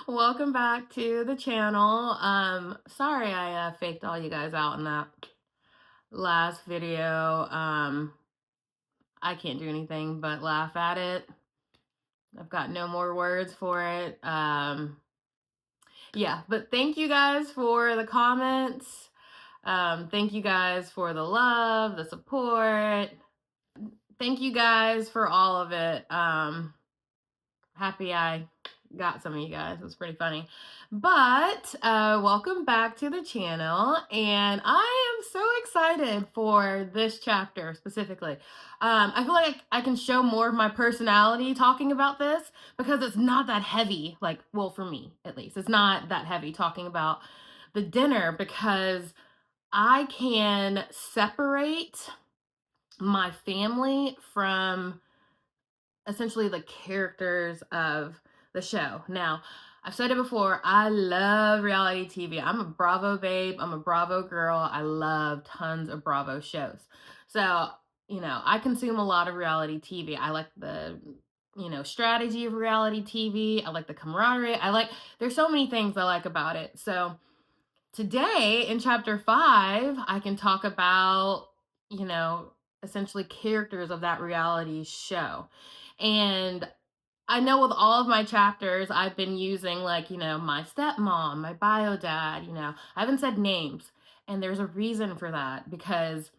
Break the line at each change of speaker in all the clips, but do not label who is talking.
Welcome back to the channel. Sorry I faked all you guys out in that last video. I can't do anything but laugh at it. I've got no more words for it. Yeah, but thank you guys for the comments. Thank you guys for the love, the support. Thank you guys for all of it. Happy I got some of you guys. It was pretty funny. But welcome back to the channel, and I am so excited for this chapter specifically. I feel like I can show more of my personality talking about this because it's not that heavy. Like, well, for me at least, it's not that heavy talking about the dinner because I can separate my family from essentially the characters of the show. Now, I've said it before, I love reality TV. I'm a Bravo babe, I'm a Bravo girl. I love tons of Bravo shows. So, I consume a lot of reality TV. I like the strategy of reality TV. I like the camaraderie. There's so many things I like about it. So, today in chapter 5, I can talk about, essentially characters of that reality show. And I know with all of my chapters, I've been using my stepmom, my bio dad, I haven't said names. And there's a reason for that because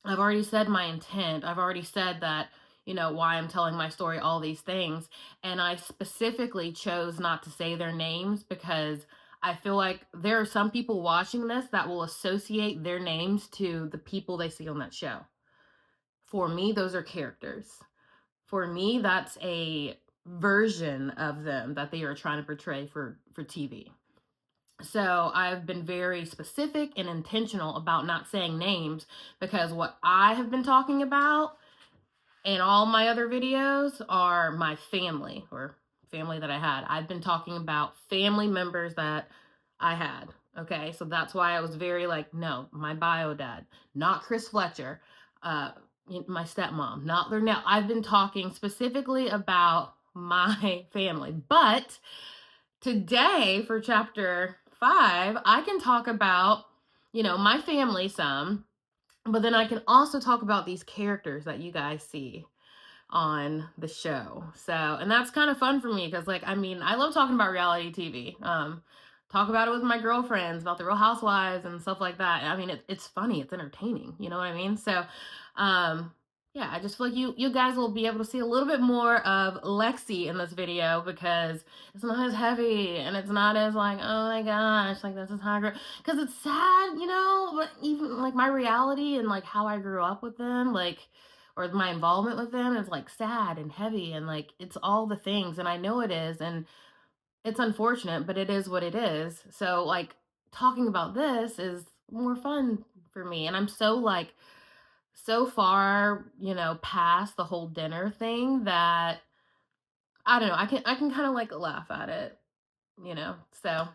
I've already said my intent. I've already said that, why I'm telling my story, all these things. And I specifically chose not to say their names because I feel like there are some people watching this that will associate their names to the people they see on that show. For me, those are characters. For me, that's a version of them that they are trying to portray for TV. So I've been very specific and intentional about not saying names because what I have been talking about in all my other videos are my family or family that I had. I've been talking about family members that I had. Okay, so that's why I was very no, my bio dad, not Chris Fletcher, my stepmom, not their now. I've been talking specifically about my family. But today for chapter 5, I can talk about, my family some, but then I can also talk about these characters that you guys see on the show. So, and that's kind of fun for me because I love talking about reality TV. Talk about it with my girlfriends about the Real Housewives and stuff like that. I mean, it's funny, it's entertaining, you know what I mean? So, yeah, I just feel like you guys will be able to see a little bit more of Lexi in this video because it's not as heavy and it's not as oh my gosh, this is how I grew, because it's sad, but even my reality and how I grew up with them, or my involvement with them is sad and heavy and it's all the things, and I know it is, and it's unfortunate, but it is what it is. So talking about this is more fun for me, and I'm so far, past the whole dinner thing that I don't know, I can kind of laugh at it, So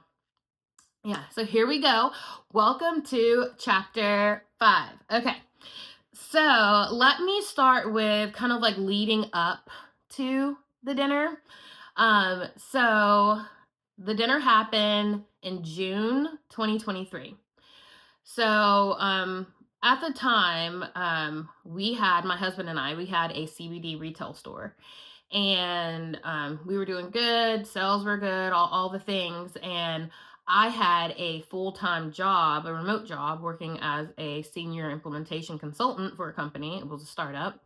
yeah, so here we go. Welcome to chapter 5. Okay. So let me start with kind of leading up to the dinner. So the dinner happened in June 2023. So at the time, my husband and I, we had a CBD retail store, and we were doing good. Sales were good, all the things. And I had a full-time job, a remote job, working as a senior implementation consultant for a company. It was a startup.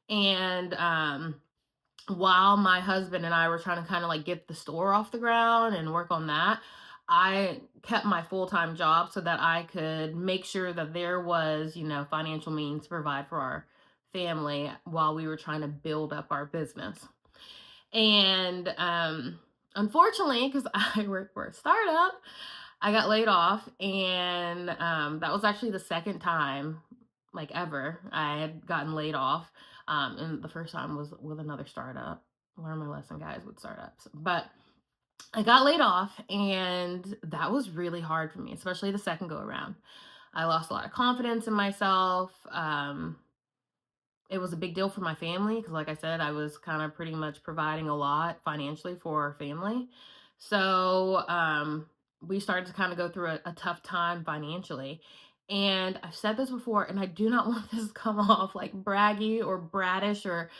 And while my husband and I were trying to kind of get the store off the ground and work on that, I kept my full-time job so that I could make sure that there was, financial means to provide for our family while we were trying to build up our business. And unfortunately, because I work for a startup, I got laid off, and that was actually the second time ever I had gotten laid off. And the first time was with another startup. Learn my lesson, guys, with startups. But I got laid off, and that was really hard for me, especially the second go around. I lost a lot of confidence in myself. It was a big deal for my family because, like I said, I was kind of pretty much providing a lot financially for our family. So we started to kind of go through a tough time financially. And I've said this before, and I do not want this to come off like braggy or bratish or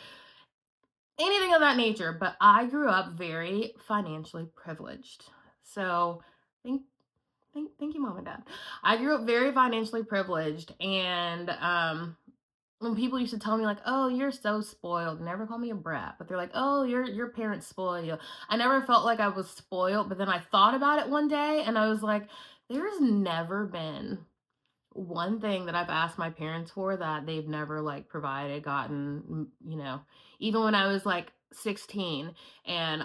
anything of that nature, but I grew up very financially privileged. So thank thank you, mom and dad. I grew up very financially privileged, and when people used to tell me like, "Oh, you're so spoiled," never call me a brat, but they're like, "Oh, your parents spoil you." I never felt like I was spoiled, but then I thought about it one day, and I was like, "There's never been one thing that I've asked my parents for that they've never like provided, gotten, even when I was like 16, and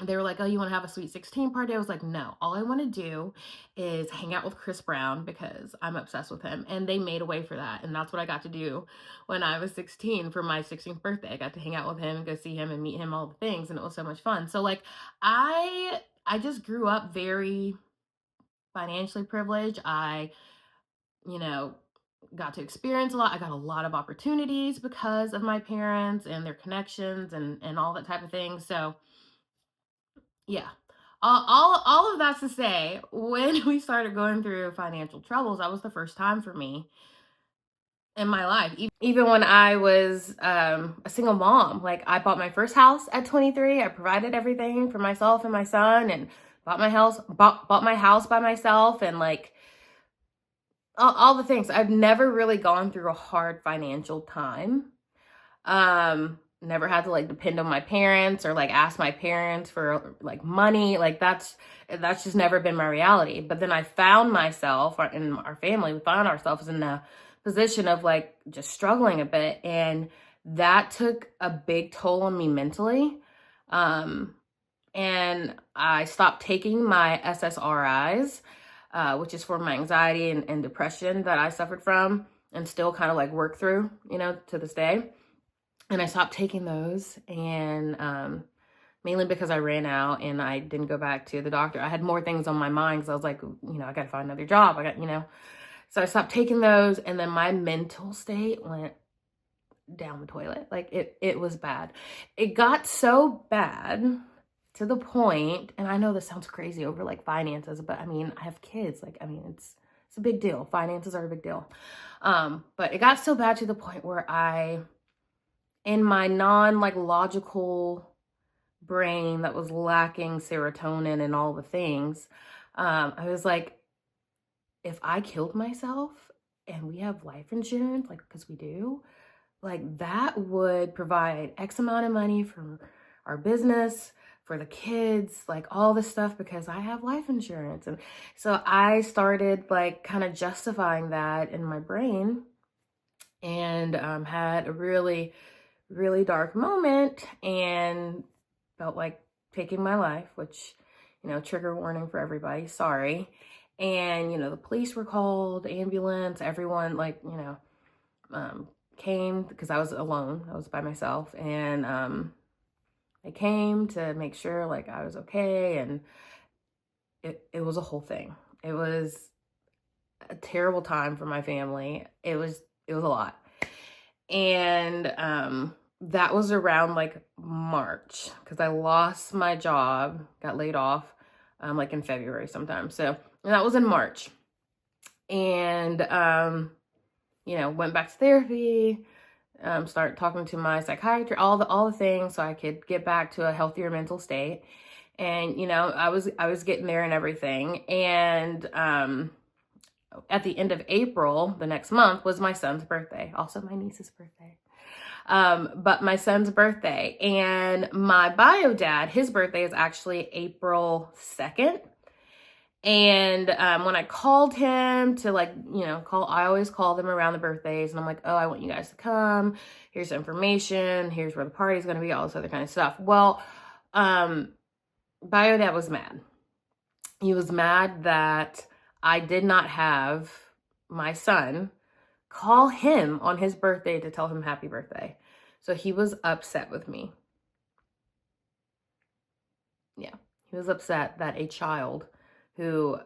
they were like, "Oh, you want to have a sweet 16 party?" I was like, "No, all I want to do is hang out with Chris Brown because I'm obsessed with him." And they made a way for that. And that's what I got to do when I was 16 for my 16th birthday. I got to hang out with him and go see him and meet him, all the things. And it was so much fun. So like, I just grew up very financially privileged. You know, got to experience a lot. I got a lot of opportunities because of my parents and their connections and all that type of thing. So yeah. All of that's to say, when we started going through financial troubles, that was the first time for me in my life. Even when I was a single mom, like I bought my first house at 23. I provided everything for myself and my son, and bought my house by myself, and like all the things. I've never really gone through a hard financial time. Never had to like depend on my parents or like ask my parents for like money. Like that's just never been my reality. But then I found myself, in our family, we found ourselves in a position of like just struggling a bit, and that took a big toll on me mentally. And I stopped taking my SSRIs, which is for my anxiety and depression that I suffered from and still kind of like work through, to this day. And I stopped taking those, and mainly because I ran out and I didn't go back to the doctor. I had more things on my mind because I was like, I got to find another job. So I stopped taking those, and then my mental state went down the toilet. Like it was bad. It got so bad to the point, and I know this sounds crazy over like finances, but I mean, I have kids. Like, I mean, it's a big deal. Finances are a big deal. But it got so bad to the point where in my logical brain that was lacking serotonin and all the things, I was like, if I killed myself and we have life insurance, like, because we do, like that would provide X amount of money for our business, for the kids, like all this stuff, because I have life insurance. And so I started like kind of justifying that in my brain, and had a really, really dark moment and felt like taking my life, which, trigger warning for everybody, sorry. And, the police were called, ambulance, everyone came because I was alone. I was by myself, and they came to make sure like I was okay. And it was a whole thing. It was a terrible time for my family. It was a lot. And that was around like March, because I lost my job, got laid off like in February sometime. So, and that was in March. And went back to therapy, started talking to my psychiatrist, all the things, so I could get back to a healthier mental state. And I was getting there and everything. And at the end of April, the next month, was my son's birthday, also my niece's birthday. But my son's birthday, and my bio dad, his birthday is actually April 2nd. And when I called him to I always call them around the birthdays, and I'm like, "Oh, I want you guys to come. Here's the information. Here's where the party's going to be, all this other kind of stuff." Well, bio dad was mad. He was mad that I did not have my son call him on his birthday to tell him happy birthday. So he was upset with me. Yeah, he was upset that a child who,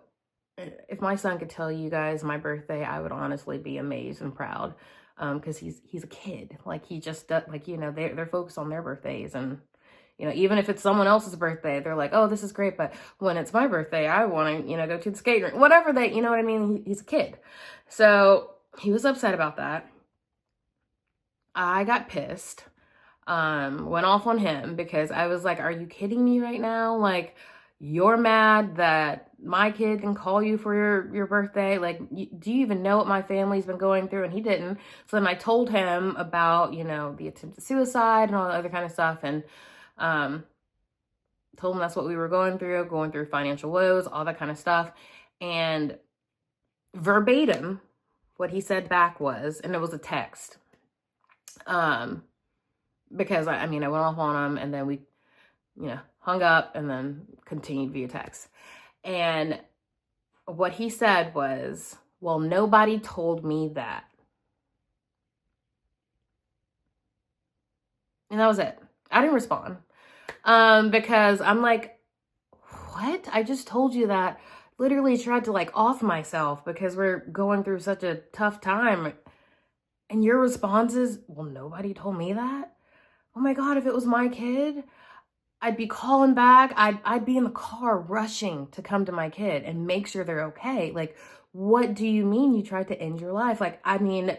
if my son could tell you guys my birthday, I would honestly be amazed and proud, because he's a kid. Like, he just does, like, they're focused on their birthdays, and You know, even if it's someone else's birthday, they're like, oh, this is great. But when it's my birthday, I want to, you know, go to the skate rink, whatever they, you know what I mean? He's a kid. So he was upset about that. I got pissed, went off on him because I was like, are you kidding me right now? Like, you're mad that my kid can call you for your birthday? Like, do you even know what my family's been going through? And he didn't. So then I told him about, you know, the attempted suicide and all the other kind of stuff. And told him that's what we were going through financial woes, all that kind of stuff. And verbatim, what he said back was, and it was a text, because I went off on him, and then we, you know, hung up and then continued via text. And what he said was, well, nobody told me that. And that was it. I didn't respond. Because I'm like, what? I just told you that. Literally tried to like off myself because we're going through such a tough time. And your response is, well, nobody told me that. Oh my God, if it was my kid, I'd be calling back. I'd be in the car rushing to come to my kid and make sure they're okay. Like, what do you mean you tried to end your life? Like, I mean,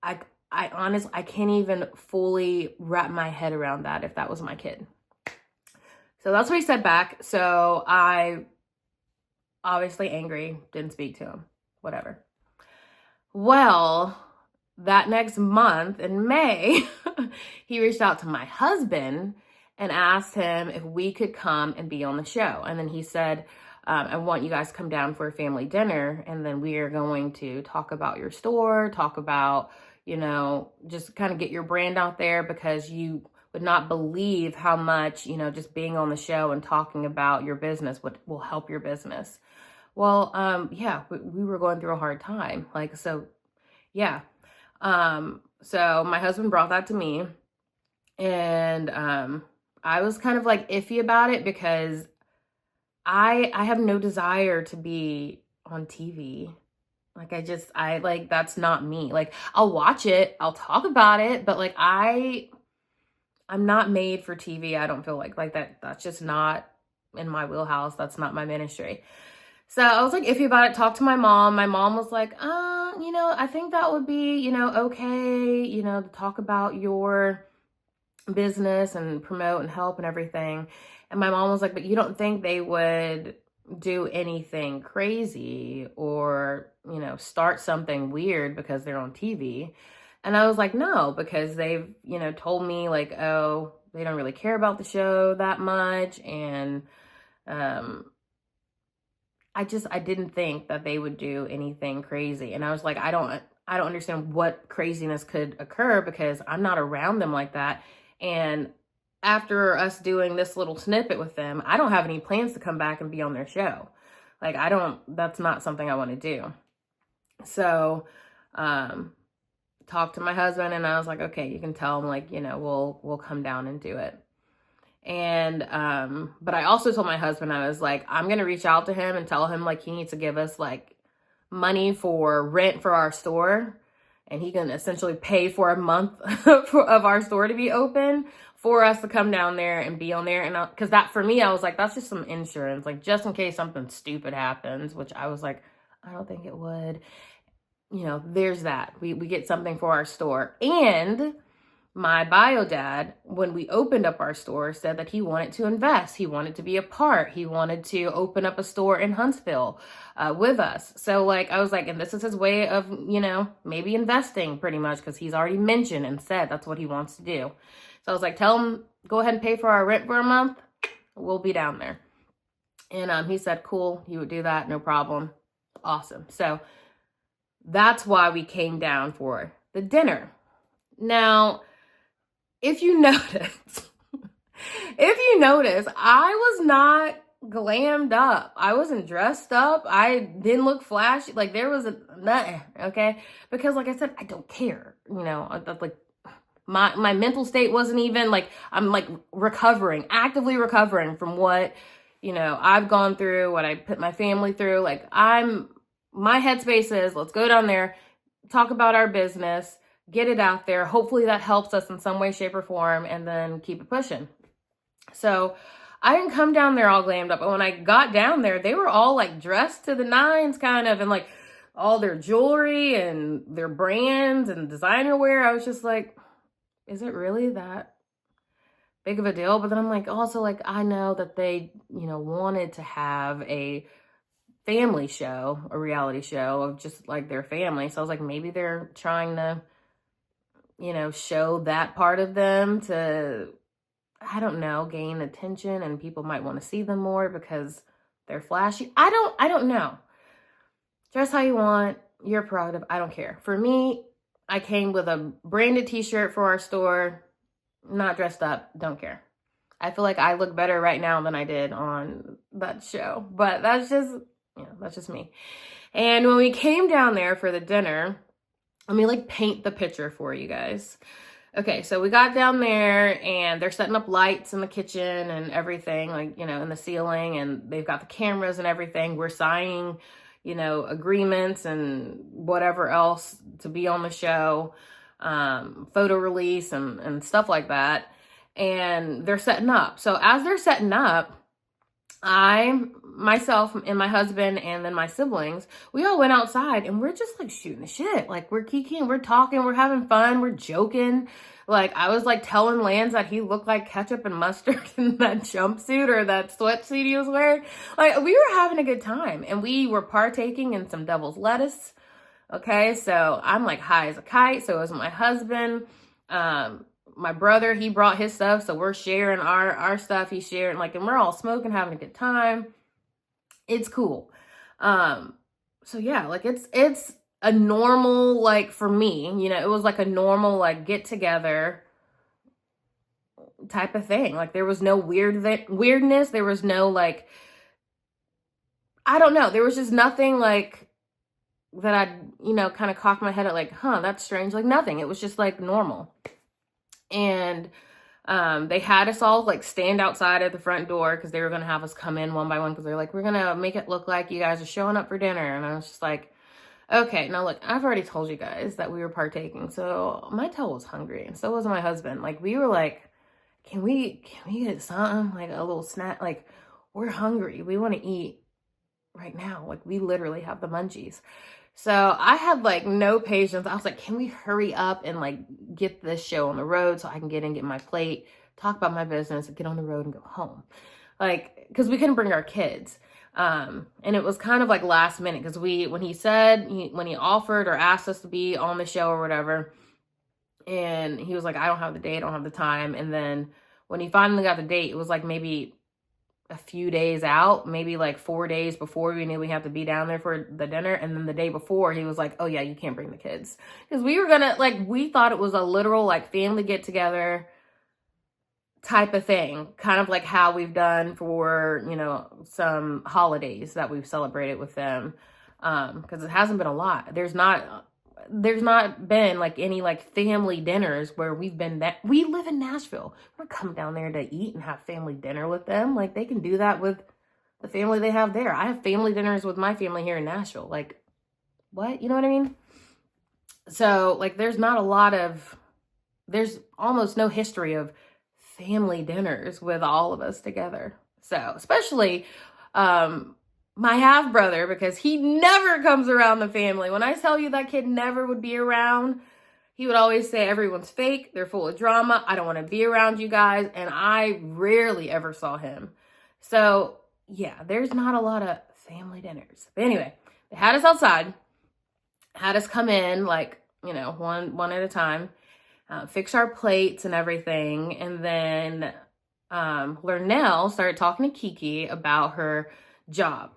I honestly, I can't even fully wrap my head around that if that was my kid. So that's what he said back. So I, obviously angry, didn't speak to him, whatever. Well, that next month in May, he reached out to my husband and asked him if we could come and be on the show. And then he said, I want you guys to come down for a family dinner. And then we are going to talk about your store, talk about, you know, just kind of get your brand out there, because you would not believe how much, you know, just being on the show and talking about your business will help your business. Well, yeah, we were going through a hard time. Like, so yeah. So my husband brought that to me, and, I was kind of like iffy about it because I have no desire to be on TV. Like, that's not me. Like, I'll watch it, I'll talk about it, but like, I'm not made for TV. I don't feel like that's just not in my wheelhouse. That's not my ministry. So I was like iffy about it, talked to my mom. My mom was like, you know, I think that would be, you know, okay, you know, to talk about your business and promote and help and everything. And my mom was like, but you don't think they would do anything crazy or, you know, start something weird because they're on TV? And I was like, no, because they've, you know, told me like, oh, they don't really care about the show that much. And I didn't think that they would do anything crazy. And I was like, I don't understand what craziness could occur because I'm not around them like that. And after us doing this little snippet with them, I don't have any plans to come back and be on their show. Like, that's not something I want to do. So, talked to my husband, and I was like, okay, you can tell him, like, you know, we'll come down and do it. And, but I also told my husband, I was like, I'm going to reach out to him and tell him like, he needs to give us like money for rent for our store. And he can essentially pay for a month of our store to be open for us to come down there and be on there. And cause that for me, I was like, that's just some insurance, like just in case something stupid happens, which I was like, I don't think it would. You know, there's that. We get something for our store. And my bio dad, when we opened up our store, said that he wanted to invest. He wanted to be a part. He wanted to open up a store in Huntsville with us. So like, I was like, and this is his way of, you know, maybe investing pretty much, because he's already mentioned and said that's what he wants to do. So I was like, tell him, go ahead and pay for our rent for a month. We'll be down there. And he said, cool, he would do that. No problem. Awesome. So that's why we came down for the dinner. Now, if you notice, I was not glammed up. I wasn't dressed up. I didn't look flashy. Like, there was nothing, okay? Because like I said, I don't care. You know, like my mental state wasn't even like, I'm like actively recovering from what, you know, I've gone through, what I put my family through. Like, my headspace is, let's go down there, talk about our business, get it out there. Hopefully that helps us in some way, shape, or form, and then keep it pushing. So I didn't come down there all glammed up. But when I got down there, they were all like dressed to the nines kind of, and like all their jewelry and their brands and designer wear. I was just like, is it really that big of a deal? But then I'm like, also, like, I know that they, wanted to have a family show, a reality show of just like their family. So I was like, maybe they're trying to, show that part of them to, I don't know, gain attention, and people might want to see them more because they're flashy. I don't know. Dress how you want, your prerogative. I don't care. For me, I came with a branded t-shirt for our store, not dressed up, don't care. I feel like I look better right now than I did on that show, but that's just me. And when we came down there for the dinner, let me like paint the picture for you guys. Okay, so we got down there and they're setting up lights in the kitchen and everything, like, in the ceiling, and they've got the cameras and everything. We're signing, agreements and whatever else to be on the show, photo release and stuff like that. And they're setting up. So as they're setting up, myself and my husband and then my siblings, we all went outside and we're just like shooting the shit. Like we're kikiing, we're talking, we're having fun, we're joking. Like I was like telling Lance that he looked like ketchup and mustard in that jumpsuit or that sweatsuit he was wearing. Like we were having a good time and we were partaking in some devil's lettuce. Okay, so I'm like high as a kite. So was my husband. My brother, he brought his stuff, so we're sharing our stuff. He's sharing, like, and we're all smoking, having a good time. It's cool. So yeah, like it's a normal, like for me, it was like a normal like get together type of thing. Like there was no weirdness. There was no like, I don't know. There was just nothing like that I'd, kind of cock my head at like, huh, that's strange. Like nothing. It was just like normal. And they had us all like stand outside at the front door because they were going to have us come in one by one because they're like, we're going to make it look like you guys are showing up for dinner. And I was just like, okay, now look, I've already told you guys that we were partaking. So my tail was hungry and so was my husband. Like we were like, can we get something, like a little snack? Like we're hungry. We want to eat right now. Like we literally have the munchies. So I had like no patience. I was like, can we hurry up and like get this show on the road so I can get in, get my plate, talk about my business, and get on the road and go home. Like, because we couldn't bring our kids. And it was kind of like last minute because when he offered or asked us to be on the show or whatever, and he was like, I don't have the date, I don't have the time. And then when he finally got the date, it was like maybe a few days out, maybe like 4 days before we knew we had to be down there for the dinner. And then the day before he was like, oh yeah, you can't bring the kids. Because we were gonna, like, we thought it was a literal like family get together type of thing. Kind of like how we've done for, some holidays that we've celebrated with them. Because it hasn't been a lot. There's not been like any like family dinners where we live in Nashville. We're not coming down there to eat and have family dinner with them. Like they can do that with the family they have there. I have family dinners with my family here in Nashville. Like what? You know what I mean? So like there's almost no history of family dinners with all of us together. So especially my half brother, because he never comes around the family. When I tell you that kid never would be around, he would always say everyone's fake, they're full of drama, I don't want to be around you guys, and I rarely ever saw him. So yeah, there's not a lot of family dinners. But anyway, they had us outside, had us come in like, one at a time, fix our plates and everything, and then Lernell started talking to Kiki about her job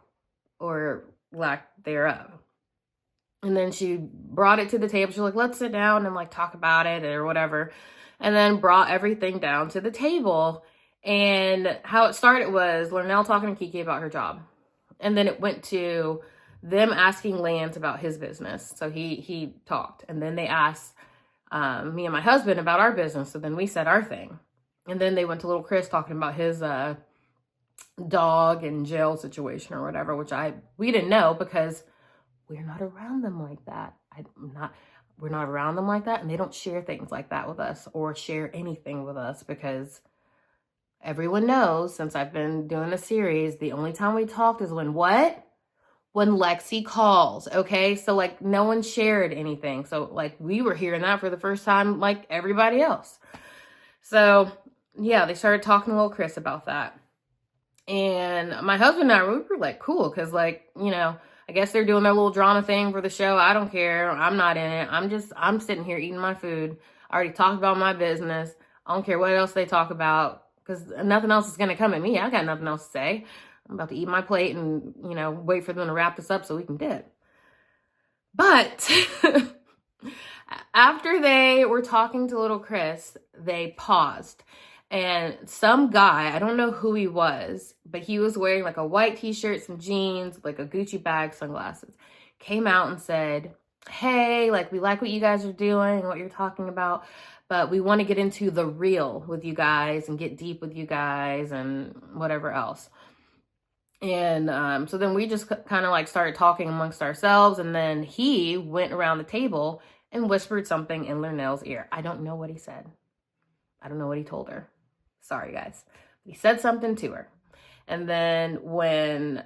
or lack thereof. And then she brought it to the table. She's like, let's sit down and like talk about it or whatever. And then brought everything down to the table. And how it started was Lernell talking to Kiki about her job. And then it went to them asking Lance about his business. So he talked. And then they asked me and my husband about our business. So then we said our thing. And then they went to little Chris talking about his dog and jail situation or whatever, which we didn't know because we're not around them like that. We're not around them like that, and they don't share things like that with us or share anything with us because everyone knows, since I've been doing a series, the only time we talked is when what? When Lexi calls, okay? So, like, no one shared anything. So, like, we were hearing that for the first time, like everybody else. So, yeah, they started talking to little Chris about that. And my husband and I, we were like, cool, because, like, you know, I guess they're doing their little drama thing for the show. I don't care. I'm not in it. I'm sitting here eating my food. I already talked about my business. I don't care what else they talk about, because nothing else is going to come at me. I got nothing else to say. I'm about to eat my plate and, you know, wait for them to wrap this up so we can dip. But after they were talking to little Chris, they paused. And some guy, I don't know who he was, but he was wearing like a white t-shirt, some jeans, like a Gucci bag, sunglasses, came out and said, hey, like, we like what you guys are doing, what you're talking about, but we want to get into the real with you guys and get deep with you guys and whatever else. And so then we just kind of like started talking amongst ourselves. And then he went around the table and whispered something in Lynell's ear. I don't know what he said. I don't know what he told her. Sorry, guys. He said something to her. And then when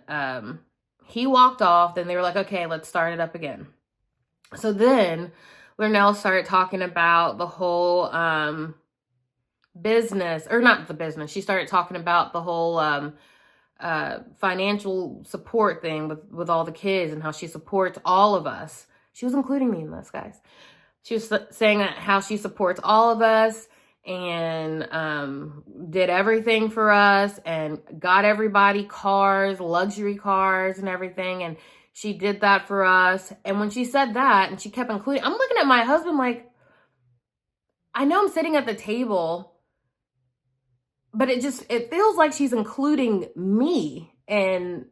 he walked off, then they were like, okay, let's start it up again. So then Lynell started talking about the whole business, or not the business. She started talking about the whole financial support thing with all the kids and how she supports all of us. She was including me in this, guys. She was saying that how she supports all of us and did everything for us and got everybody cars, luxury cars and everything. And she did that for us. And when she said that and she kept including, I'm looking at my husband like, I know I'm sitting at the table, but it feels like she's including me and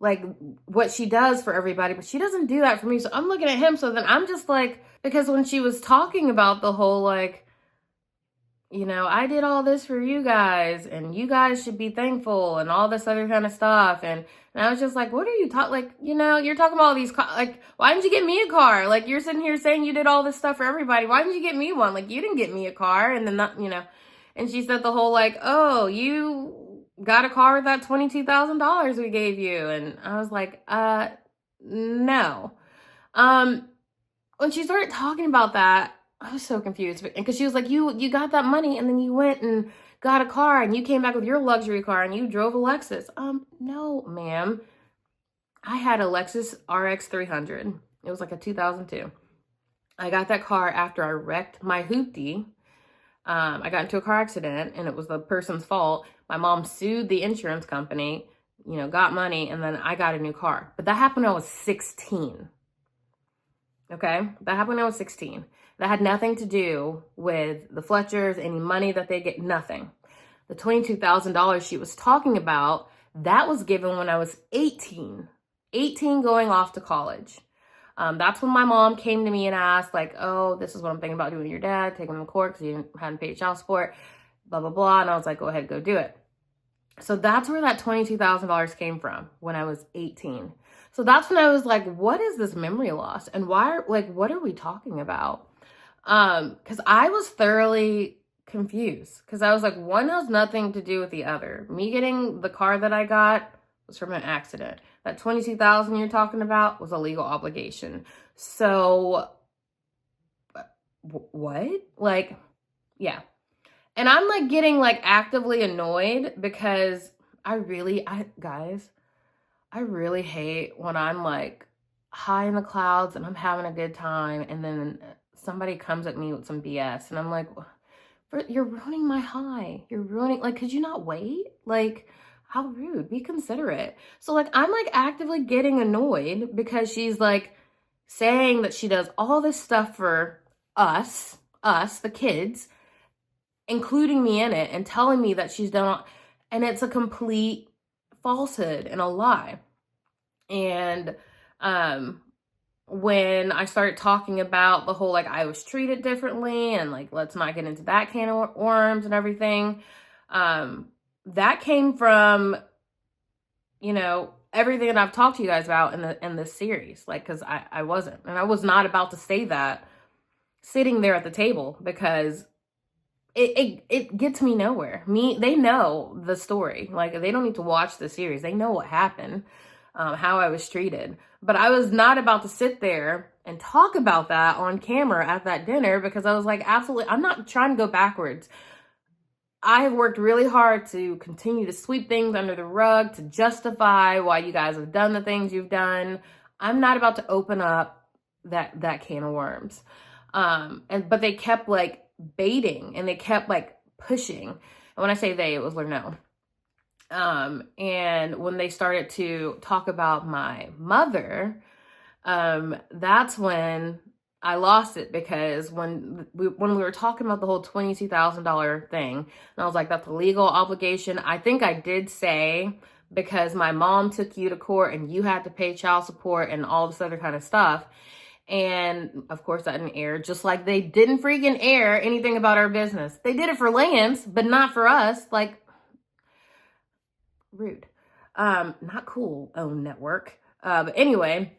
like what she does for everybody, but she doesn't do that for me. So I'm looking at him. So then I'm just like, because when she was talking about the whole, like, you know, I did all this for you guys and you guys should be thankful and all this other kind of stuff. And I was just like, what are you talking, like, you know, you're talking about all these, like, why didn't you get me a car? Like, you're sitting here saying you did all this stuff for everybody. Why didn't you get me one? Like, you didn't get me a car. And then that, you know, and she said the whole like, oh, you got a car with that $22,000 we gave you. And I was like, no. When she started talking about that, I was so confused because she was like, you got that money and then you went and got a car and you came back with your luxury car and you drove a Lexus. No, ma'am. I had a Lexus RX 300. It was like a 2002. I got that car after I wrecked my hoopty. I got into a car accident and it was the person's fault. My mom sued the insurance company, you know, got money, and then I got a new car. But that happened when I was 16. Okay? That happened when I was 16. That had nothing to do with the Fletchers, any money that they get, nothing. The $22,000 she was talking about, that was given when I was 18. 18 going off to college. That's when my mom came to me and asked, like, oh, this is what I'm thinking about doing with your dad, taking him to court because he hadn't paid child support, blah, blah, blah. And I was like, go ahead, go do it. So that's where that $22,000 came from when I was 18. So that's when I was like, what is this memory loss? And why, like, what are we talking about? Because I was thoroughly confused because I was like, one has nothing to do with the other. Me getting the car that I got was from an accident. That $22,000 you're talking about was a legal obligation. So what? Like, yeah. And I'm like getting like actively annoyed because guys, I really hate when I'm like high in the clouds and I'm having a good time and then somebody comes at me with some BS and I'm like, you're ruining my high. You're ruining, like, could you not wait? Like, how rude. Be considerate. So like, I'm like actively getting annoyed because she's like saying that she does all this stuff for us, the kids, including me in it, and telling me that she's done all, and it's a complete falsehood and a lie. And when I started talking about the whole, like, I was treated differently and like, let's not get into that can of worms and everything, that came from, you know, everything that I've talked to you guys about in this series. Like, because I wasn't, and I was not about to say that sitting there at the table, because it gets me nowhere. They know the story. Like, they don't need to watch the series. They know what happened, how I was treated. But I was not about to sit there and talk about that on camera at that dinner, because I was like, absolutely, I'm not trying to go backwards. I have worked really hard to continue to sweep things under the rug, to justify why you guys have done the things you've done. I'm not about to open up that can of worms. But they kept like baiting, and they kept like pushing. And when I say they, it was Lernell. And when they started to talk about my mother, that's when I lost it, because when we were talking about the whole $22,000 thing, and I was like, that's a legal obligation. I think I did say, because my mom took you to court and you had to pay child support and all this other kind of stuff. And of course that didn't air, just like they didn't freaking air anything about our business. They did it for Lance, but not for us. Like, rude. Not cool, own network. But anyway,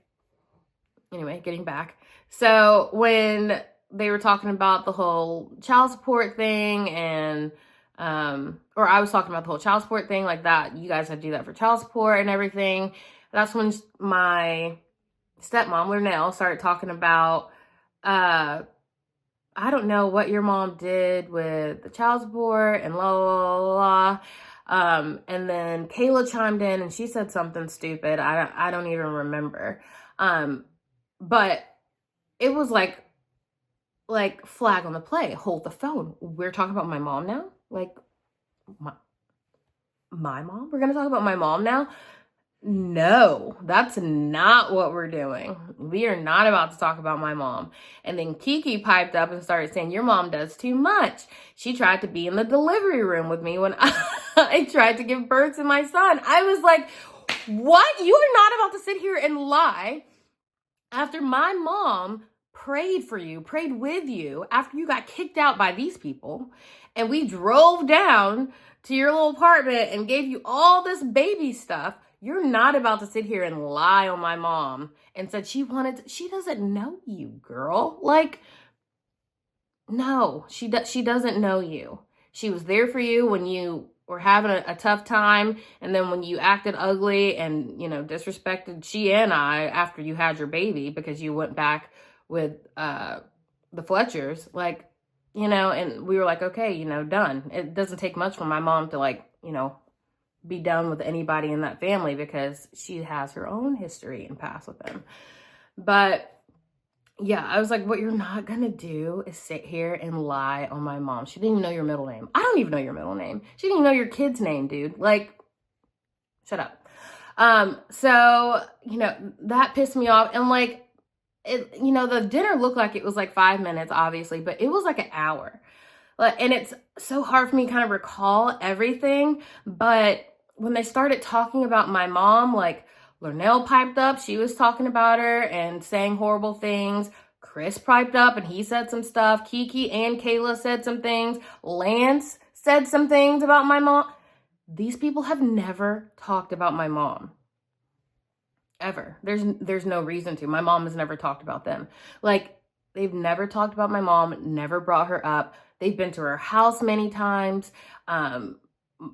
getting back. So when they were talking about the whole child support thing, and or I was talking about the whole child support thing, like that, you guys had to do that for child support and everything. That's when my stepmom, Lernell, started talking about, I don't know what your mom did with the child support and la la la la. And then Kayla chimed in and she said something stupid. I don't even remember. But it was like flag on the play. Hold the phone. We're talking about my mom now? Like, my mom? We're going to talk about my mom now? No, that's not what we're doing. We are not about to talk about my mom. And then Kiki piped up and started saying, your mom does too much. She tried to be in the delivery room with me when I tried to give birth to my son. I was like, what? You are not about to sit here and lie after my mom prayed for you, prayed with you, after you got kicked out by these people, and we drove down to your little apartment and gave you all this baby stuff. You're not about to sit here and lie on my mom and said she doesn't know you, girl. Like, no, she doesn't know you. She was there for you when you were having a tough time, and then when you acted ugly and, disrespected she and I after you had your baby because you went back with the Fletchers, like, and we were like, okay, done. It doesn't take much for my mom to, be done with anybody in that family, because she has her own history and past with them. But yeah, I was like, what you're not gonna do is sit here and lie on my mom. She didn't even know your middle name. I don't even know your middle name. She didn't even know your kid's name, dude. Like, shut up. So, that pissed me off. And the dinner looked like it was like 5 minutes, obviously, but it was like an hour. And it's so hard for me to kind of recall everything. But when they started talking about my mom, like, Lernell piped up. She was talking about her and saying horrible things. Chris piped up and he said some stuff. Kiki and Kayla said some things. Lance said some things about my mom. These people have never talked about my mom. Ever. There's no reason to. My mom has never talked about them. Like, they've never talked about my mom, never brought her up. They've been to her house many times.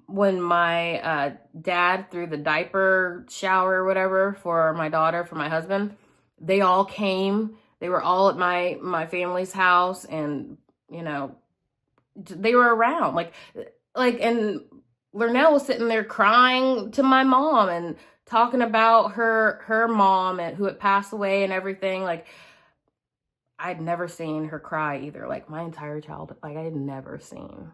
When my dad threw the diaper shower or whatever for my daughter, for my husband, they all came. They were all at my family's house, and they were around. And Lernell was sitting there crying to my mom and talking about her mom and who had passed away and everything. Like, I'd never seen her cry either. Like, my entire childhood, I had never seen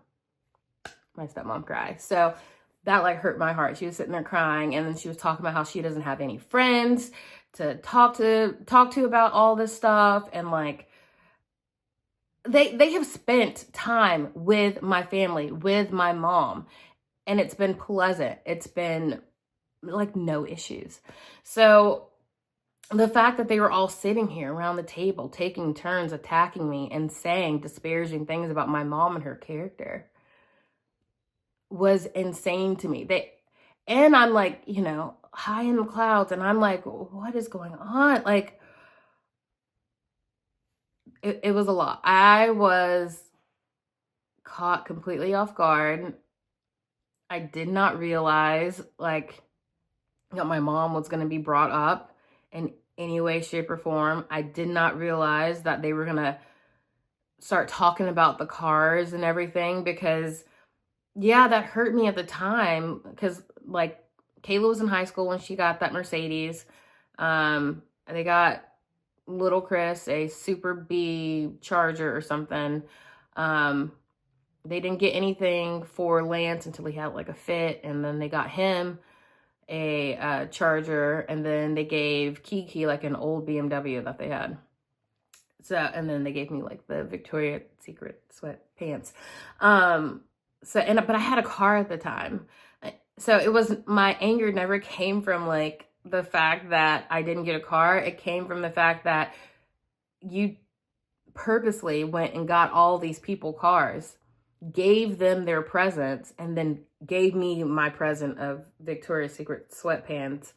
my stepmom cry. So that hurt my heart. She was sitting there crying, and then she was talking about how she doesn't have any friends to talk to about all this stuff. And they have spent time with my family, with my mom, and it's been pleasant. It's been no issues. So the fact that they were all sitting here around the table, taking turns attacking me and saying disparaging things about my mom and her character was insane to me. And I'm high in the clouds, and I'm like, what is going on? Like, it was a lot. I was caught completely off guard. I did not realize, like, that my mom was going to be brought up in any way, shape, or form. I did not realize that they were going to start talking about the cars and everything, because, yeah, that hurt me at the time, because, like, Kayla was in high school when she got that Mercedes. They got little Chris a Super B Charger or something. They didn't get anything for Lance until he had like a fit, and then they got him a Charger, and then they gave Kiki like an old BMW that they had. So, and then they gave me like the Victoria's Secret sweatpants. But I had a car at the time. So it was, my anger never came from like the fact that I didn't get a car. It came from the fact that you purposely went and got all these people cars, gave them their presents, and then gave me my present of Victoria's Secret sweatpants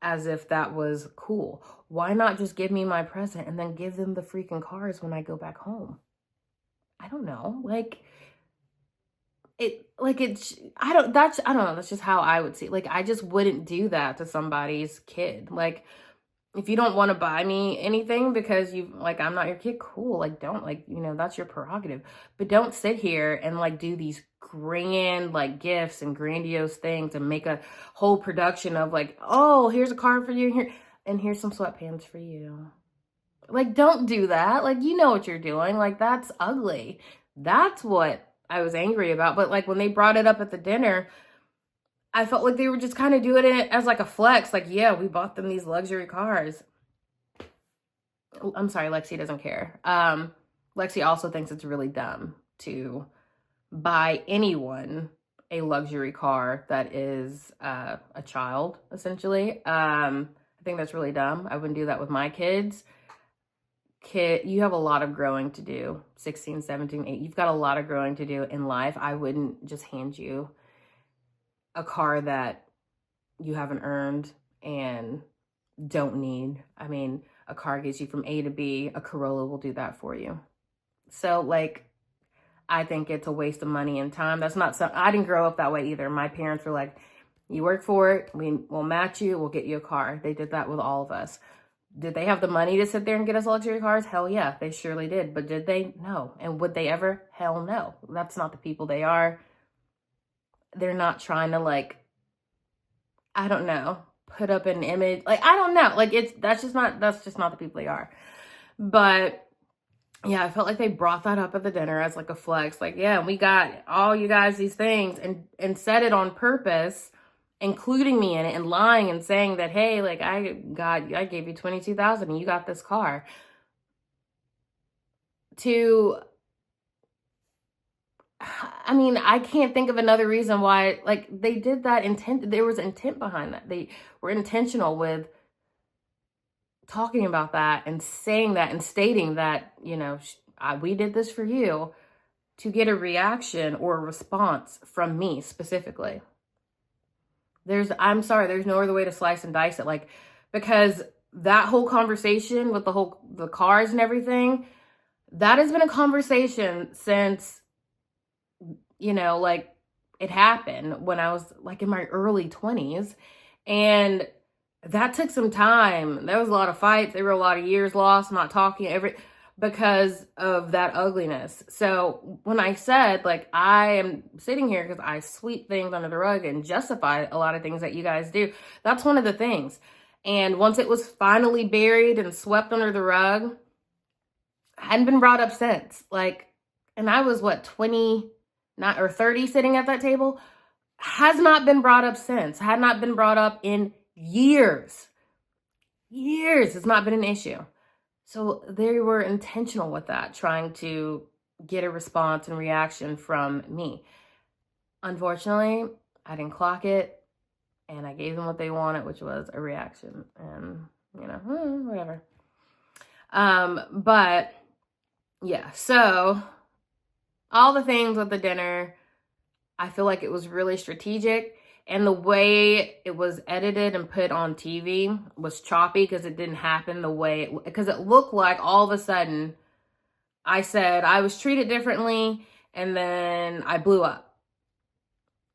as if that was cool. Why not just give me my present and then give them the freaking cars when I go back home? I don't know. I don't know. That's just how I would see it. Like, I just wouldn't do that to somebody's kid. Like, if you don't want to buy me anything because I'm not your kid, cool. Like, don't, that's your prerogative. But don't sit here and like do these grand like gifts and grandiose things and make a whole production of like, oh, here's a card for you here, and here's some sweatpants for you. Like, don't do that. Like, you know what you're doing. Like, that's ugly. That's what I was angry about. But like when they brought it up at the dinner, I felt like they were just kind of doing it as like a flex. Like, yeah, we bought them these luxury cars. I'm sorry, Lexi doesn't care. Lexi also thinks it's really dumb to buy anyone a luxury car that is a child, essentially. I think that's really dumb. I wouldn't do that with my kids. You have a lot of growing to do. 16, 17, 8. You've got a lot of growing to do in life. I wouldn't just hand you a car that you haven't earned and don't need. I mean, a car gets you from A to B. A Corolla will do that for you. So, like, I think it's a waste of money and time. That's not something, I didn't grow up that way either. My parents were like, you work for it, we'll match you, we'll get you a car. They did that with all of us. Did they have the money to sit there and get us luxury cars? Hell yeah, they surely did. But did they? No. And would they ever? Hell no. That's not the people they are. They're not trying to, like, I don't know, put up an image. Like, I don't know. Like, that's just not the people they are. But yeah, I felt like they brought that up at the dinner as like a flex. Like, yeah, we got all you guys these things, and said it on purpose, including me in it, and lying and saying that, hey, like, I gave you $22,000 and you got this car. I mean, I can't think of another reason why, like, they did that there was intent behind that. They were intentional with talking about that and saying that and stating that, we did this for you to get a reaction or a response from me specifically. I'm sorry, there's no other way to slice and dice it. Like, because that whole conversation with the cars and everything, that has been a conversation since, like, it happened when I was like in my early 20s. And that took some time. There was a lot of fights. There were a lot of years lost, not talking because of that ugliness. So when I said, like, I am sitting here because I sweep things under the rug and justify a lot of things that you guys do, that's one of the things. And once it was finally buried and swept under the rug, I hadn't been brought up since. Like, and I was 29 or 30 sitting at that table, has not been brought up since. Had not been brought up in years. It's not been an issue. So they were intentional with that, trying to get a response and reaction from me. Unfortunately, I didn't clock it, and I gave them what they wanted, which was a reaction, and, whatever. But yeah, so all the things with the dinner, I feel like it was really strategic. And the way it was edited and put on TV was choppy because it didn't happen the way because it looked like all of a sudden I said I was treated differently and then I blew up.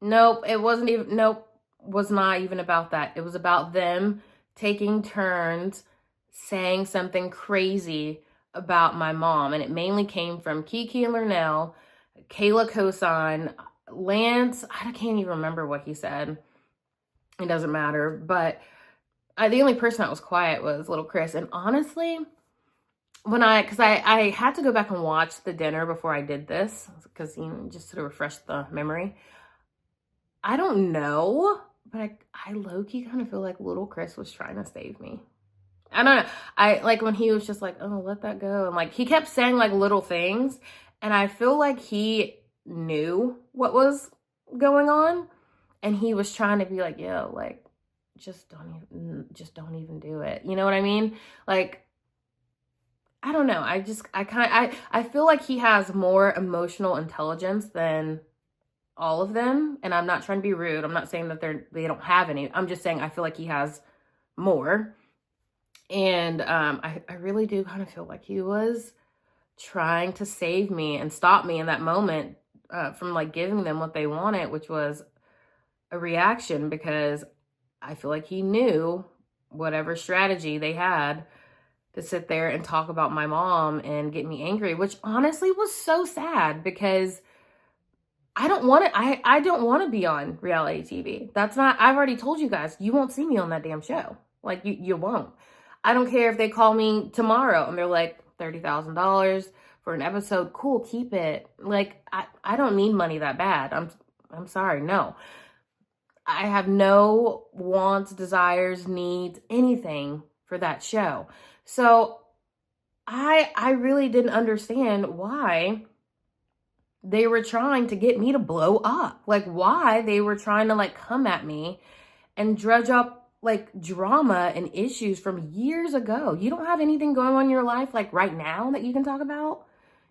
Nope, it wasn't even, nope, was not even about that. It was about them taking turns saying something crazy about my mom. And it mainly came from Kiki and Lernell, Kayla Kosan, Lance. I can't even remember what he said. It doesn't matter. But the only person that was quiet was little Chris. And honestly, because I had to go back and watch the dinner before I did this, because, you know, just to refresh the memory. I don't know, but I low-key kind of feel like little Chris was trying to save me. I don't know. I like when he was just like, oh, let that go. And like, he kept saying like little things. And I feel like he knew what was going on. And he was trying to be like, yo, like, just don't even do it. You know what I mean? Like, I don't know. I feel like he has more emotional intelligence than all of them. And I'm not trying to be rude. I'm not saying that they don't have any. I'm just saying I feel like he has more. And I really do kind of feel like he was trying to save me and stop me in that moment from like giving them what they wanted, which was a reaction, because I feel like he knew whatever strategy they had to sit there and talk about my mom and get me angry, which honestly was so sad, because I don't want to, I don't want to be on reality TV. That's not, I've already told you guys, you won't see me on that damn show. Like you won't. I don't care if they call me tomorrow and they're like $30,000 for an episode. Cool, keep it. Like, I don't need money that bad. I'm sorry, no. I have no wants, desires, needs, anything for that show. So I really didn't understand why they were trying to get me to blow up. Like, why they were trying to like come at me and dredge up like drama and issues from years ago. You don't have anything going on in your life like right now that you can talk about.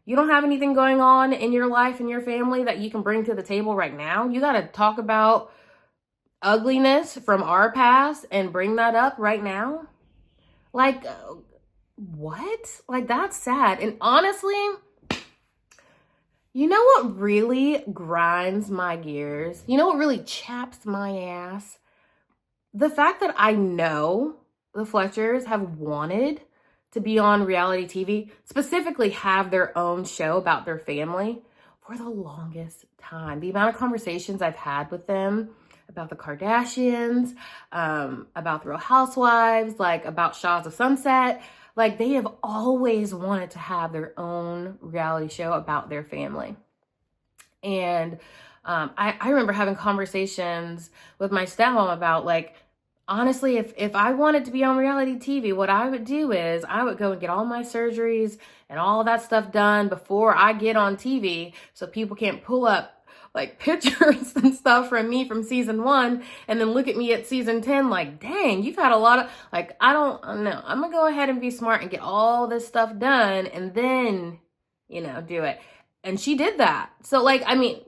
You don't have anything going on in your life and your family that you can bring to the table right now. You got to talk about ugliness from our past and bring that up right now. Like, what? Like, that's sad. And honestly, you know what really grinds my gears? You know what really chaps my ass? The fact that I know the Fletchers have wanted to be on reality TV, specifically have their own show about their family for the longest time. The amount of conversations I've had with them about the Kardashians, about the Real Housewives, like about Shaws of Sunset, like they have always wanted to have their own reality show about their family. And I remember having conversations with my stepmom about like, honestly, if I wanted to be on reality TV, what I would do is I would go and get all my surgeries and all that stuff done before I get on TV, so people can't pull up like pictures and stuff from me from season 1 and then look at me at season 10 like, dang, you've had a lot of, like, I don't know. I'm gonna go ahead and be smart and get all this stuff done and then, you know, do it. And she did that. So like, I mean,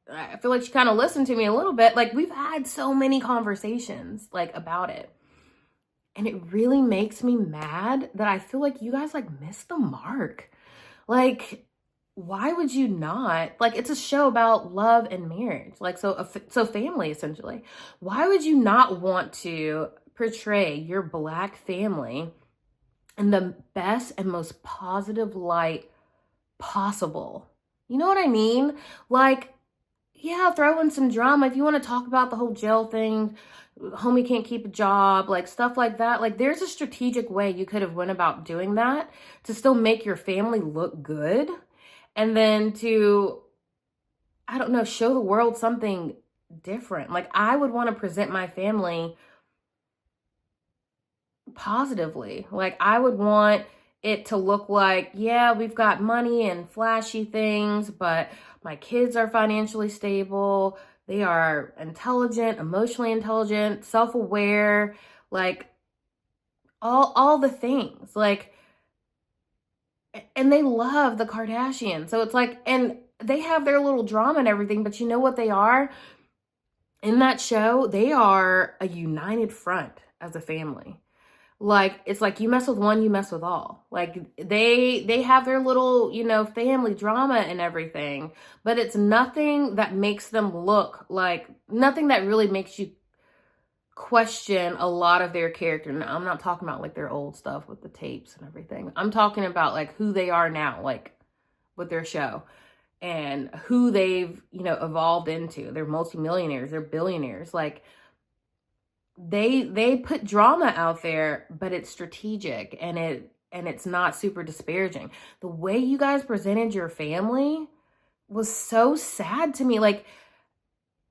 I feel like she kind of listened to me a little bit. Like, we've had so many conversations like about it. And it really makes me mad that I feel like you guys like missed the mark. Like, why would you not? Like, it's a show about love and marriage. Like, so family, essentially. Why would you not want to portray your Black family in the best and most positive light possible? You know what I mean? Like, yeah, throw in some drama. If you want to talk about the whole jail thing, homie can't keep a job, like stuff like that. Like, there's a strategic way you could have went about doing that to still make your family look good. And then to, I don't know, show the world something different. Like, I would want to present my family positively. Like, I would want it to look like, yeah, we've got money and flashy things, but my kids are financially stable. They are intelligent, emotionally intelligent, self-aware, like all the things. Like, and they love the Kardashians. So it's like, and they have their little drama and everything, but you know what they are? In that show, they are a united front as a family. like, it's like you mess with one, you mess with all. Like they have their little, you know, family drama and everything, but it's nothing that makes them look like, nothing that really makes you question a lot of their character. Now, I'm not talking about like their old stuff with the tapes and everything. I'm talking about like who they are now, like with their show and who they've, you know, evolved into. They're multimillionaires, they're billionaires. Like they put drama out there, but it's strategic and it's not super disparaging. The way you guys presented your family was so sad to me. Like,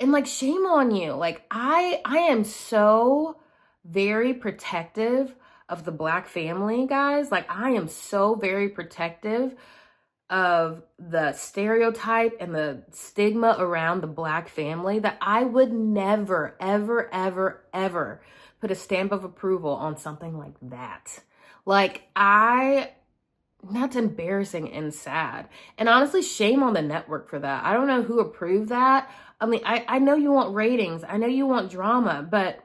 and like, shame on you. Like, I am so very protective of the Black family, guys. Like, I am so very protective of the stereotype and the stigma around the Black family that I would never, ever, ever, ever put a stamp of approval on something like that. Like, that's embarrassing and sad. And honestly, shame on the network for that. I don't know who approved that. I mean, I know you want ratings. I know you want drama, but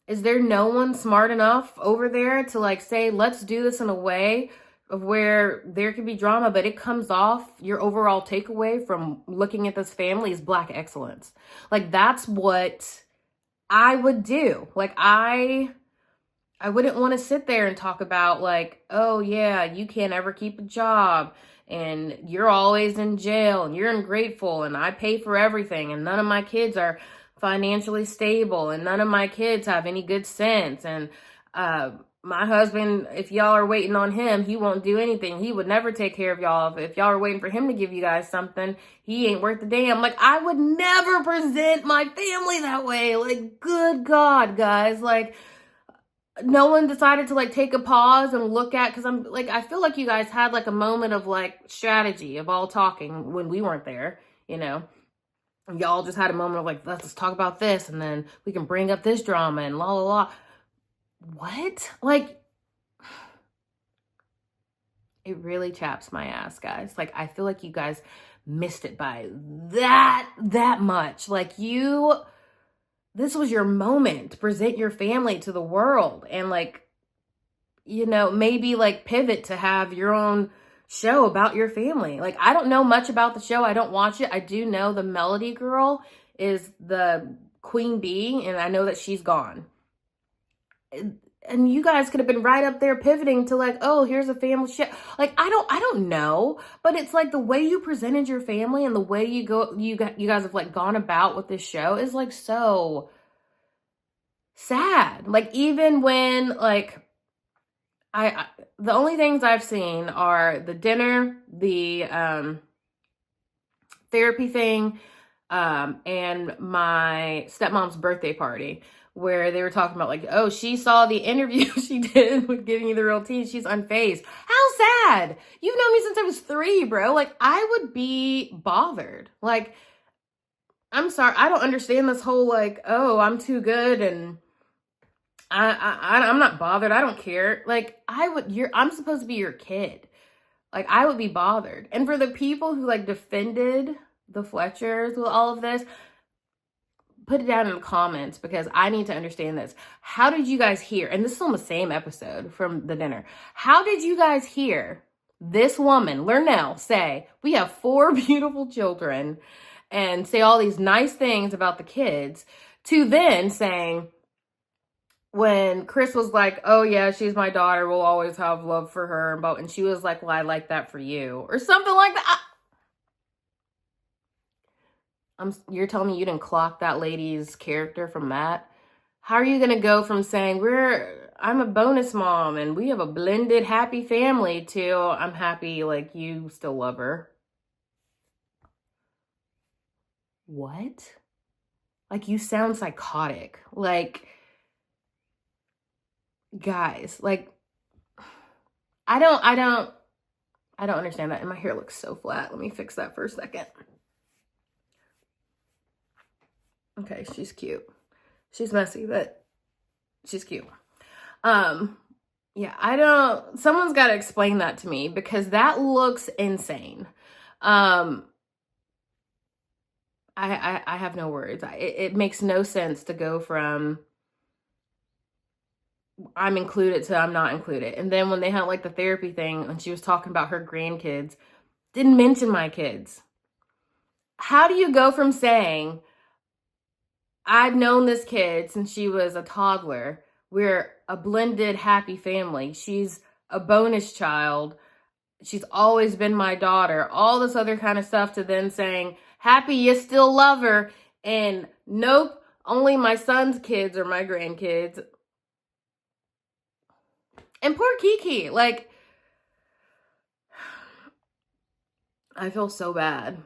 is there no one smart enough over there to like say, let's do this in a way of where there could be drama, but it comes off, your overall takeaway from looking at this family is Black excellence. Like, that's what I would do. Like, I wouldn't want to sit there and talk about like, oh yeah, you can't ever keep a job and you're always in jail and you're ungrateful and I pay for everything and none of my kids are financially stable and none of my kids have any good sense. And my husband, if y'all are waiting on him, he won't do anything. He would never take care of y'all. If y'all are waiting for him to give you guys something, he ain't worth the damn. Like, I would never present my family that way. Like, good God, guys. Like, no one decided to like take a pause and look at, because I'm like, I feel like you guys had like a moment of like strategy of all talking when we weren't there, you know. Y'all just had a moment of like, let's talk about this and then we can bring up this drama and la la la. What? Like, it really chaps my ass, guys. Like, I feel like you guys missed it by that much. Like, this was your moment to present your family to the world and like, you know, maybe like pivot to have your own show about your family. Like, I don't know much about the show. I don't watch it. I do know the Melody girl is the queen bee and I know that she's gone. And you guys could have been right up there pivoting to like, oh, here's a family show. Like, I don't know, but it's like the way you presented your family and the way you guys have like gone about with this show is like so sad. Like, even when like, the only things I've seen are the dinner, the therapy thing, and my stepmom's birthday party, where they were talking about like, oh, she saw the interview she did with Giving You the Real Tea. She's unfazed. How sad. You've known me since I was 3, bro. Like, I would be bothered. Like, I'm sorry. I don't understand this whole like, oh, I'm too good and I'm not bothered. I don't care. Like, I'm supposed to be your kid. Like, I would be bothered. And for the people who like defended the Fletchers with all of this, put it down in the comments because I need to understand this. How did you guys hear? And this is on the same episode from the dinner. How did you guys hear this woman, Lernell, say, we have 4 beautiful children and say all these nice things about the kids, to then saying, when Chris was like, oh yeah, she's my daughter, we'll always have love for her, and she was like, well, I like that for you, or something like that. You're telling me you didn't clock that lady's character from that? How are you gonna go from saying I'm a bonus mom and we have a blended happy family to I'm happy like you still love her? What? Like, you sound psychotic. Like, guys, like, I don't understand that. And my hair looks so flat. Let me fix that for a second. Okay, she's cute. She's messy, but she's cute. Yeah, someone's got to explain that to me because that looks insane. I have no words. It makes no sense to go from I'm included, so I'm not included. And then when they had like the therapy thing and she was talking about her grandkids, didn't mention my kids. How do you go from saying, I've known this kid since she was a toddler, we're a blended happy family, she's a bonus child, she's always been my daughter, all this other kind of stuff, to then saying, happy you still love her, and nope, only my son's kids are my grandkids. And poor Kiki, like, I feel so bad,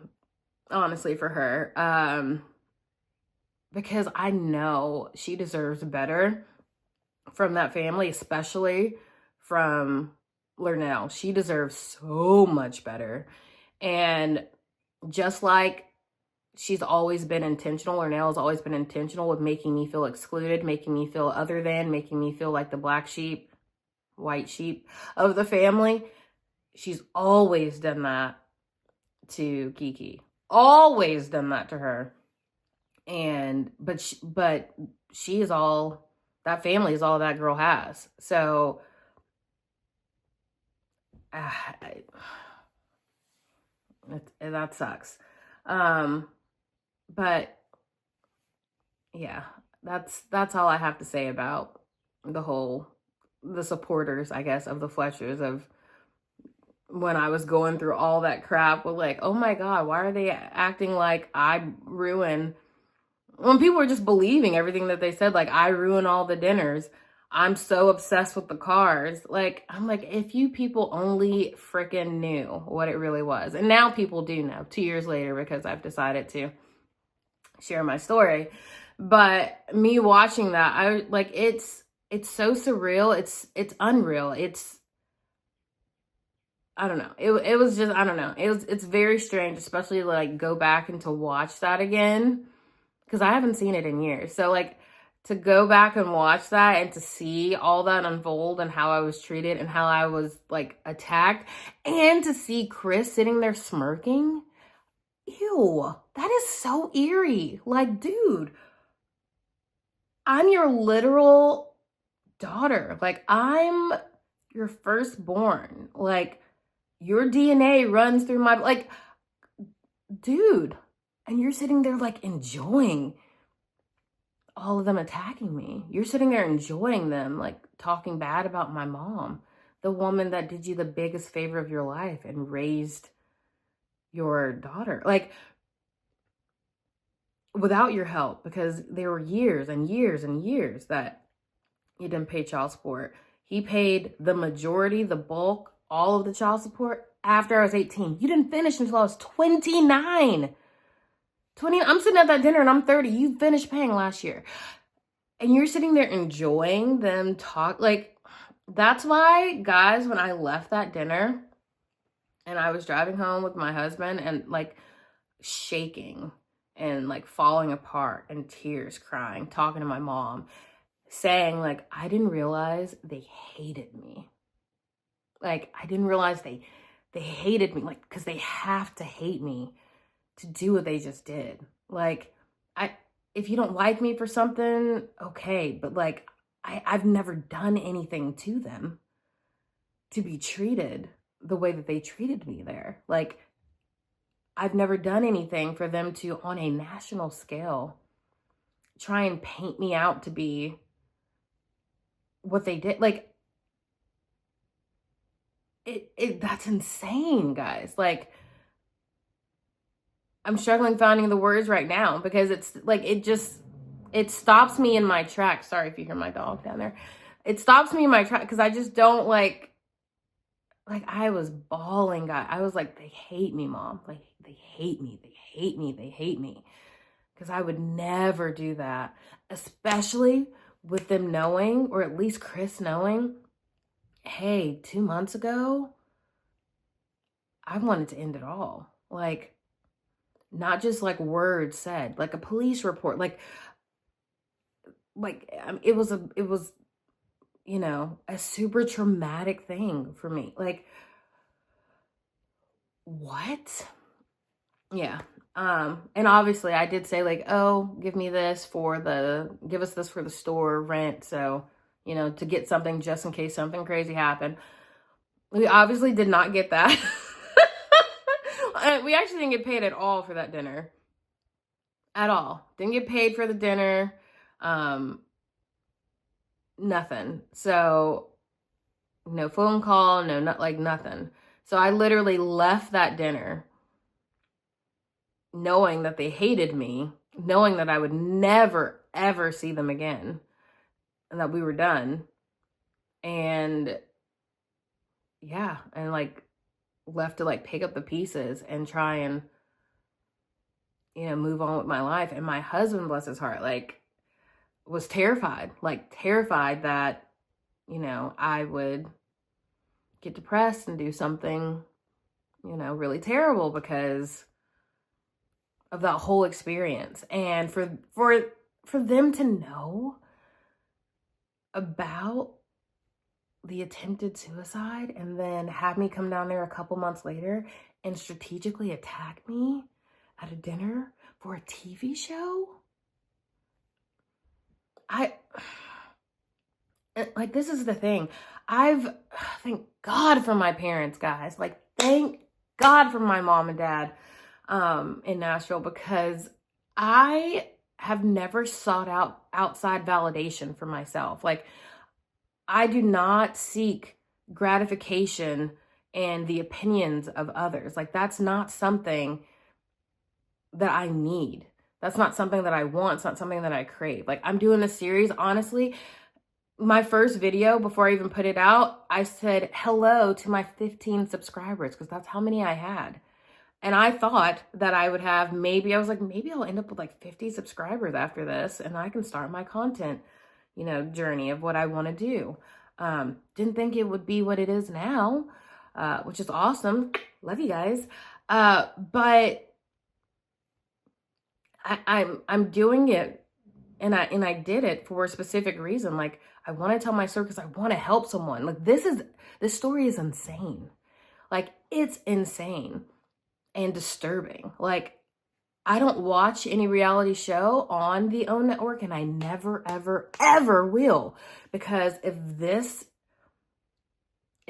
honestly, for her, because I know she deserves better from that family, especially from Lernell. She deserves so much better. And just like she's always been intentional, Lernell has always been intentional with making me feel excluded, making me feel other than, making me feel like the black sheep, white sheep of the family. She's always done that to Kiki. Always done that to her. And but she is all, that family is all that girl has. So that sucks. But yeah, that's all I have to say about the supporters, I guess, of the Fletchers, of when I was going through all that crap with like, oh my God, why are they acting like I ruin, when people were just believing everything that they said, like I ruin all the dinners, I'm so obsessed with the cars. Like, I'm like, if you people only freaking knew what it really was. And now people do know 2 years later, because I've decided to share my story. But me watching that, I like, it's so surreal. It's unreal. I don't know. It was just, I don't know. It's very strange, especially like go back and to watch that again, because I haven't seen it in years. So like to go back and watch that and to see all that unfold and how I was treated and how I was like attacked, and to see Chris sitting there smirking. Ew, that is so eerie. Like, dude, I'm your literal daughter. Like, I'm your firstborn. Like, your DNA runs through my, like, dude. And you're sitting there like enjoying all of them attacking me. You're sitting there enjoying them, like talking bad about my mom, the woman that did you the biggest favor of your life and raised your daughter. Like, without your help, because there were years and years and years that you didn't pay child support. He paid the majority, the bulk, all of the child support after I was 18. You didn't finish until I was 29. I'm sitting at that dinner and I'm 30. You finished paying last year. And you're sitting there enjoying them talk. Like, that's why, guys, when I left that dinner and I was driving home with my husband and like shaking and like falling apart and tears, crying, talking to my mom, saying like, I didn't realize they hated me. Like, I didn't realize they hated me, like, because they have to hate me to do what they just did. Like, if you don't like me for something, okay, but like, I've never done anything to them to be treated the way that they treated me there. Like, I've never done anything for them to, on a national scale, try and paint me out to be what they did. Like, that's insane, guys. Like, I'm struggling finding the words right now, because it's like, it stops me in my tracks. Sorry if you hear my dog down there. It stops me in my tracks because I just don't like I was bawling, guys. I was like, they hate me, Mom. Like, they hate me. They hate me. They hate me. Because I would never do that, especially with them knowing, or at least Chris knowing, hey, 2 months ago, I wanted to end it all. Like, not just like words said, like a police report, like it was, you know, a super traumatic thing for me. Like, what? Yeah. And obviously I did say like, oh, give us this for the store rent. So, to get something just in case something crazy happened. We obviously did not get that. We actually didn't get paid at all for that dinner. At all. Didn't get paid for the dinner. Nothing. So no phone call, nothing. So I literally left that dinner knowing that they hated me, knowing that I would never, ever see them again, and that we were done. And yeah, and left to pick up the pieces and try and, move on with my life. And my husband, bless his heart, was terrified that, I would get depressed and do something, really terrible because of that whole experience. And for them to know about the attempted suicide and then have me come down there a couple months later and strategically attack me at a dinner for a TV show. This is the thing. Thank God for my parents, guys. Thank God for my mom and dad in Nashville, because I have never sought out outside validation for myself. I do not seek gratification and the opinions of others. That's not something that I need. That's not something that I want. It's not something that I crave. I'm doing this series, honestly. My first video, before I even put it out, I said hello to my 15 subscribers, because that's how many I had. And I thought that I would have maybe I'll end up with 50 subscribers after this, and I can start my content, journey of what I want to do. Didn't think it would be what it is now, which is awesome. Love you guys. But I'm doing it, and I did it for a specific reason. I want to tell my story because I want to help someone. This story is insane. It's insane and disturbing. I don't watch any reality show on the OWN network, and I never, ever, ever will. Because if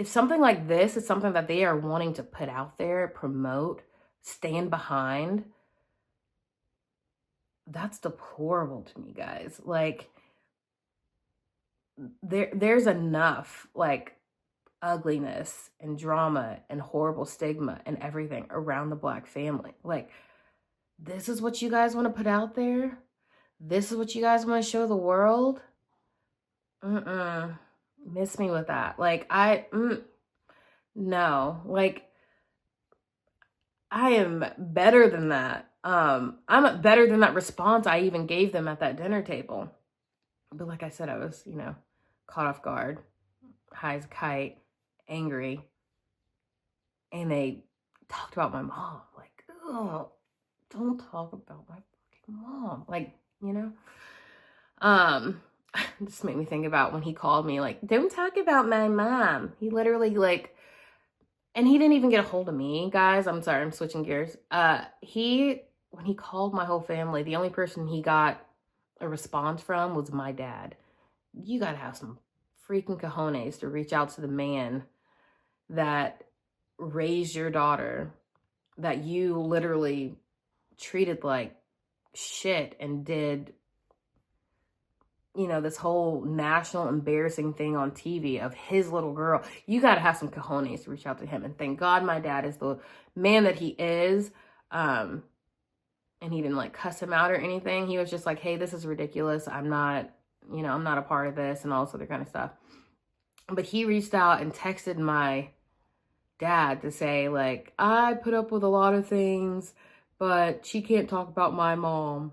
something like this is something that they are wanting to put out there, promote, stand behind, that's deplorable to me, guys. There's enough ugliness and drama and horrible stigma and everything around the Black family. This is what you guys want to put out there? This is what you guys want to show the world? Miss me with that. No. I am better than that. I'm better than that response I even gave them at that dinner table. But like I said, I was, caught off guard, high as a kite, angry. And they talked about my mom. Oh, don't talk about my fucking mom. Just made me think about when he called me, don't talk about my mom. He literally, and he didn't even get a hold of me, guys. I'm sorry, I'm switching gears. When he called my whole family, the only person he got a response from was my dad. You gotta have some freaking cojones to reach out to the man that raised your daughter, that you literally treated like shit and did, this whole national embarrassing thing on TV of his little girl. You got to have some cojones to reach out to him. And thank God my dad is the man that he is. And he didn't cuss him out or anything. He was just hey, this is ridiculous. I'm not a part of this and all this other kind of stuff. But he reached out and texted my dad to say I put up with a lot of things, but she can't talk about my mom.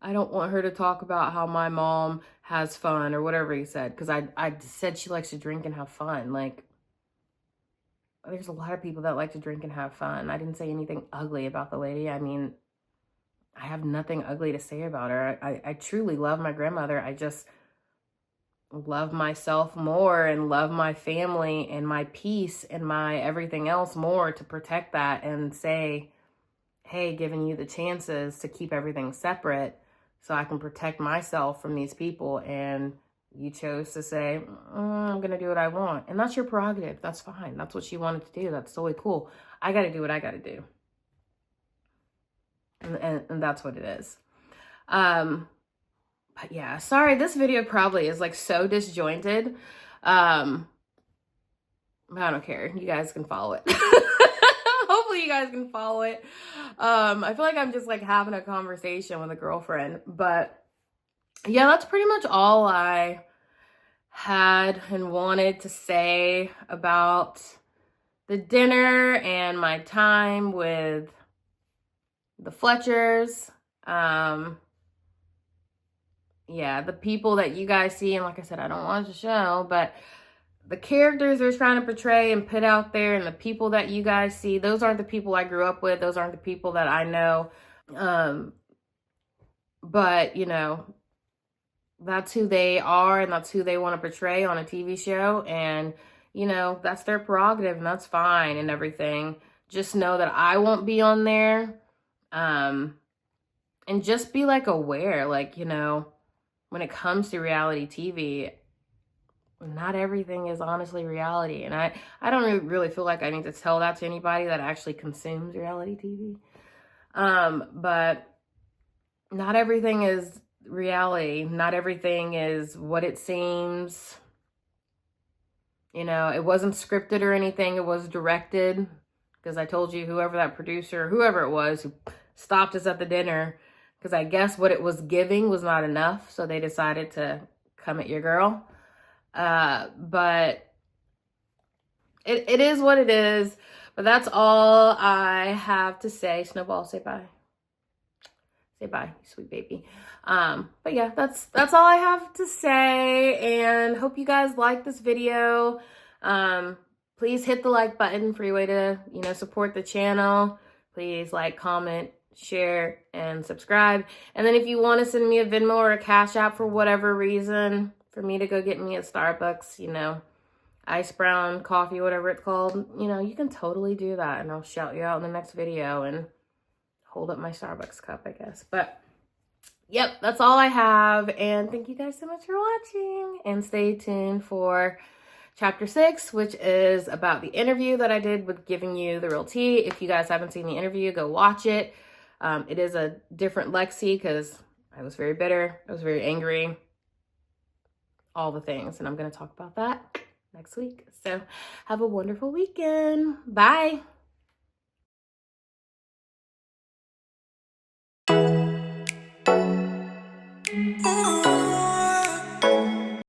I don't want her to talk about how my mom has fun or whatever he said. Because I said she likes to drink and have fun. There's a lot of people that like to drink and have fun. I didn't say anything ugly about the lady. I mean, I have nothing ugly to say about her. I truly love my grandmother. I just love myself more and love my family and my peace and my everything else more to protect that and say, hey, giving you the chances to keep everything separate so I can protect myself from these people. And you chose to say, I'm going to do what I want. And that's your prerogative. That's fine. That's what you wanted to do. That's totally cool. I got to do what I got to do. And that's what it is. But yeah, sorry, this video probably is like so disjointed. I don't care. You guys can follow it. Hopefully you guys can follow it. I feel like I'm just like having a conversation with a girlfriend. But yeah, that's pretty much all I had and wanted to say about the dinner and my time with the Fletchers. Yeah, the people that you guys see, and like I said, I don't watch the show, but the characters they're trying to portray and put out there, and the people that you guys see, those aren't the people I grew up with. Those aren't the people that I know. But, you know, that's who they are, and that's who they want to portray on a TV show. And, you know, that's their prerogative, and that's fine and everything. Just know that I won't be on there. And just be, like, aware, like, you know, when it comes to reality TV, not everything is honestly reality. And I don't really feel like I need to tell that to anybody that actually consumes reality TV. But not everything is reality. Not everything is what it seems. You know, it wasn't scripted or anything. It was directed. Because I told you, whoever that producer, whoever it was who stopped us at the dinner, because I guess what it was giving was not enough. So they decided to come at your girl. But it is what it is. But that's all I have to say. Snowball, say bye. Say bye, sweet baby. But yeah, that's all I have to say. And hope you guys like this video. Please hit the like button for your way to, you know, support the channel. Please like, comment, share, and subscribe. And then if you want to send me a Venmo or a Cash App for whatever reason, for me to go get me at Starbucks, you know, ice brown coffee, whatever it's called, you know, you can totally do that. And I'll shout you out in the next video and hold up my Starbucks cup, I guess. But yep, that's all I have. And thank you guys so much for watching. And stay tuned for Chapter 6, which is about the interview that I did with Giving You the Real Tea. If you guys haven't seen the interview, go watch it. It is a different Lexi because I was very bitter. I was very angry. All the things. And I'm going to talk about that next week. So have a wonderful weekend. Bye. Oh.